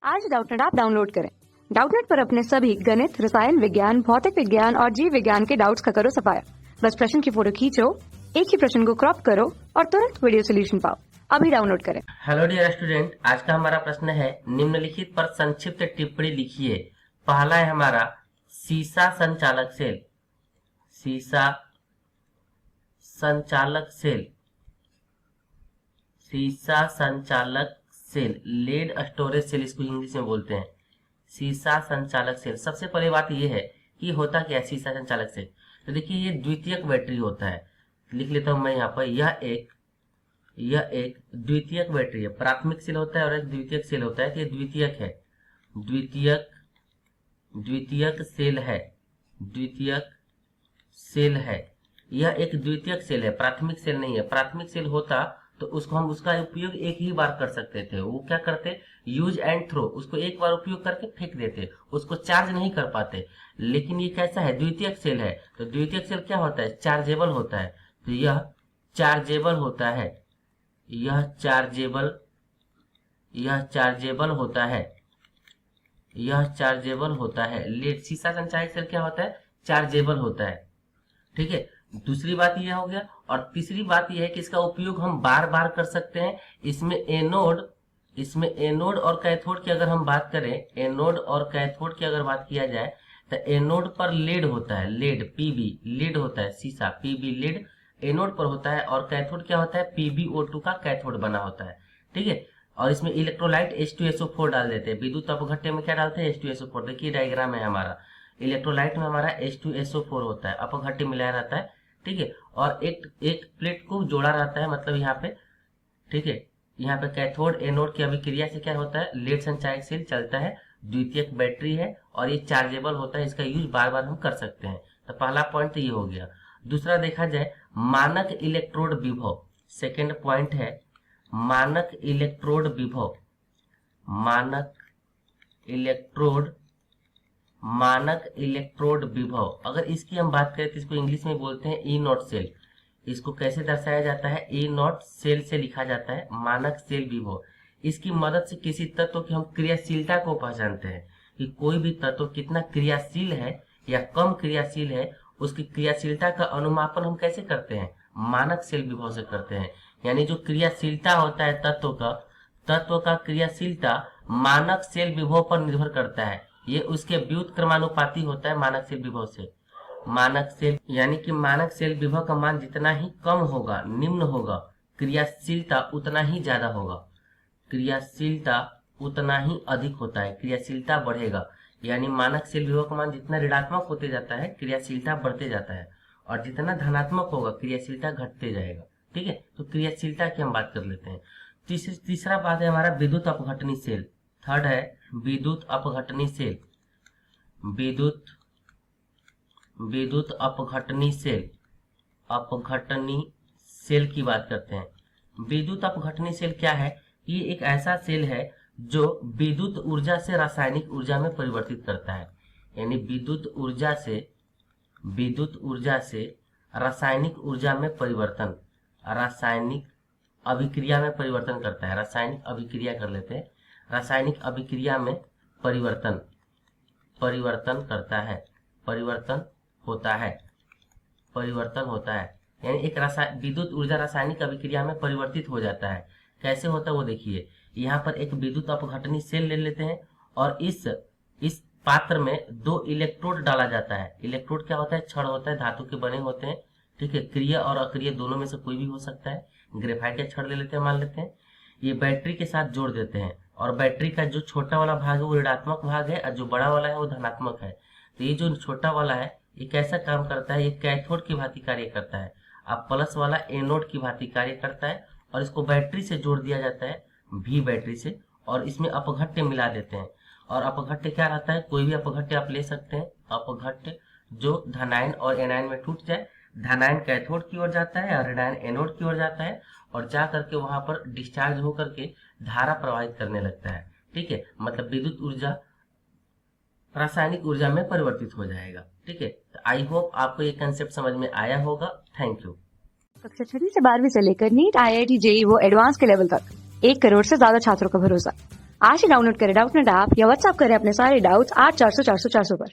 आज Doubtnut app download करें। Doubtnut पर अपने सभी गणित, रसायन विज्ञान, भौतिक विज्ञान और जीव विज्ञान के डाउट्स का करो सफाया। बस प्रश्न की फोटो खींचो, एक ही प्रश्न को क्रॉप करो और तुरंत वीडियो सोल्यूशन पाओ। अभी डाउनलोड करें। हेलो डियर स्टूडेंट, आज का हमारा प्रश्न है निम्नलिखित पर संक्षिप्त टिप्पणी लिखिए। पहला है हमारा सीसा संचालक सेल। सीसा संचालक सेल, सीसा संचालक सेल, लेड स्टोरेज सेल इसको इंग्लिश में बोलते हैं। सीसा संचालक सेल, सबसे पहले बात यह है कि होता क्या है सीसा संचालक सेल। तो देखिए ये द्वितीयक बैटरी होता है, लिख लेता हूं मैं यहाँ पर। यह एक द्वितीयक बैटरी है। प्राथमिक सेल होता है और एक द्वितीयक सेल होता है। तो ये द्वितीयक है, द्वितीयक सेल है, द्वितीयक सेल है। यह एक द्वितीयक सेल है, प्राथमिक सेल नहीं है। प्राथमिक सेल होता तो उसको हम उसका उपयोग एक ही बार कर सकते थे। वो क्या करते, यूज एंड थ्रो, उसको एक बार उपयोग करके फेंक देते, उसको चार्ज नहीं कर पाते। लेकिन ये कैसा है, द्वितीयक सेल है। तो द्वितीयक सेल क्या होता है, चार्जेबल होता है। तो यह चार्जेबल होता है, यह चार्जेबल होता है, यह चार्जेबल होता है। लेड सीसा संचालक सेल क्या होता है, चार्जेबल होता है। ठीक है, दूसरी बात यह हो गया। और तीसरी बात यह है कि इसका उपयोग हम बार बार कर सकते हैं। इसमें एनोड और कैथोड की अगर हम बात करें, एनोड और कैथोड की अगर बात किया जाए तो एनोड पर लेड होता है, लेड पीबी, लेड होता है सीसा, पीबी लेड एनोड पर होता है। और कैथोड क्या होता है, PbO2 का कैथोड बना होता है। ठीक है, और इसमें इलेक्ट्रोलाइट H2SO4 डाल देते हैं। विद्युत अपघट्य में क्या डालते हैं, H2SO4। देखिए डायग्राम है हमारा, इलेक्ट्रोलाइट में हमारा H2SO4 होता है, अपघट्य मिलाया रहता है। ठीक है, और एक प्लेट को जोड़ा रहता है, मतलब यहाँ पे। ठीक है, यहाँ पे कैथोड एनोड की अभिक्रिया से क्या होता है, लेड संचालक सेल चलता है। द्वितीयक बैटरी है और ये चार्जेबल होता है, इसका यूज बार बार हम कर सकते हैं। तो पहला पॉइंट तो ये हो गया। दूसरा देखा जाए मानक इलेक्ट्रोड विभव, सेकेंड पॉइंट है मानक इलेक्ट्रोड विभव। मानक इलेक्ट्रोड विभव, अगर इसकी हम बात करें तो इसको इंग्लिश में बोलते हैं ई नॉट सेल। इसको कैसे दर्शाया जाता है, ई नॉट सेल से लिखा जाता है, मानक सेल विभव। इसकी मदद से किसी तत्व की हम क्रियाशीलता को पहचानते हैं कि कोई भी तत्व कितना क्रियाशील है या कम क्रियाशील है। उसकी क्रियाशीलता का अनुमापन हम कैसे करते हैं, मानक सेल विभव से करते हैं। यानी जो क्रियाशीलता होता है तत्व का क्रियाशीलता मानक सेल विभव पर निर्भर करता है। ये उसके व्युत्क्रमानुपाती होता है मानक सेल विभव से। मानक सेल यानी कि मानक सेल विभव का मान जितना ही कम होगा, निम्न होगा, क्रियाशीलता उतना ही ज्यादा होगा, क्रियाशीलता उतना ही अधिक होता है, क्रियाशीलता बढ़ेगा। यानी मानक सेल विभव का मान जितना ऋणात्मक होते जाता है, क्रियाशीलता बढ़ते जाता है, और जितना धनात्मक होगा क्रियाशीलता घटते जाएगा। ठीक है, तो क्रियाशीलता की हम बात कर लेते हैं। तीसरा बात है हमारा विद्युत अपघटनी सेल। थर्ड है विद्युत अपघटनी सेल। विद्युत अपघटनी सेल की बात करते हैं। विद्युत अपघटनी सेल क्या है, ये एक ऐसा सेल है जो विद्युत ऊर्जा से रासायनिक ऊर्जा में परिवर्तित करता है। यानी विद्युत ऊर्जा से रासायनिक ऊर्जा में परिवर्तन, रासायनिक अभिक्रिया में परिवर्तन करता है। रासायनिक अभिक्रिया कर लेते हैं, रासायनिक अभिक्रिया में परिवर्तन करता है, परिवर्तन होता है। यानी एक विद्युत ऊर्जा रासायनिक अभिक्रिया में परिवर्तित हो जाता है। कैसे होता है वो देखिए, यहाँ पर एक विद्युत अपघटनी सेल ले लेते हैं और इस पात्र में 2 इलेक्ट्रोड डाला जाता है। इलेक्ट्रोड क्या होता है, छड़ होता है, धातु के बने होते हैं। ठीक है, क्रिय और अक्रिय दोनों में से कोई भी हो सकता है। ग्रेफाइट का छड़ ले लेते हैं, मान लेते हैं। ये बैटरी के साथ जोड़ देते हैं, और बैटरी का जो छोटा वाला भाग है वो ऋणात्मक भाग है और जो बड़ा वाला है वो धनात्मक है। तो ये जो छोटा वाला है ये कैसा काम करता है, ये कैथोड की भांति कार्य करता है। अब प्लस वाला एनोड की भांति कार्य करता है, और इसको बैटरी से जोड़ दिया जाता है, V बैटरी से, और इसमें अपघट्य मिला देते हैं। और अपघट्य क्या रहता है, कोई भी अपघट्य आप ले सकते हैं। अपघट्य जो धनायन और एनायन में टूट जाए, धनायन कैथोड की ओर जाता है और ऋणायन एनोड की ओर जाता है, और जा करके वहां पर डिस्चार्ज होकर के धारा प्रवाहित करने लगता है। ठीक है, मतलब विद्युत ऊर्जा रासायनिक ऊर्जा में परिवर्तित हो जाएगा। ठीक है, तो आई होप आपको ये कंसेप्ट समझ में आया होगा। Thank you. कक्षा 6 से 12वीं से लेकर नीट, IIT, JEE वो एडवांस के लेवल तक 1 करोड़ से ज्यादा छात्रों का भरोसा। आज ही डाउनलोड करें डाउटनेट ऐप या व्हाट्सएप करें अपने सारे डाउट्स 8400 400 400 पर।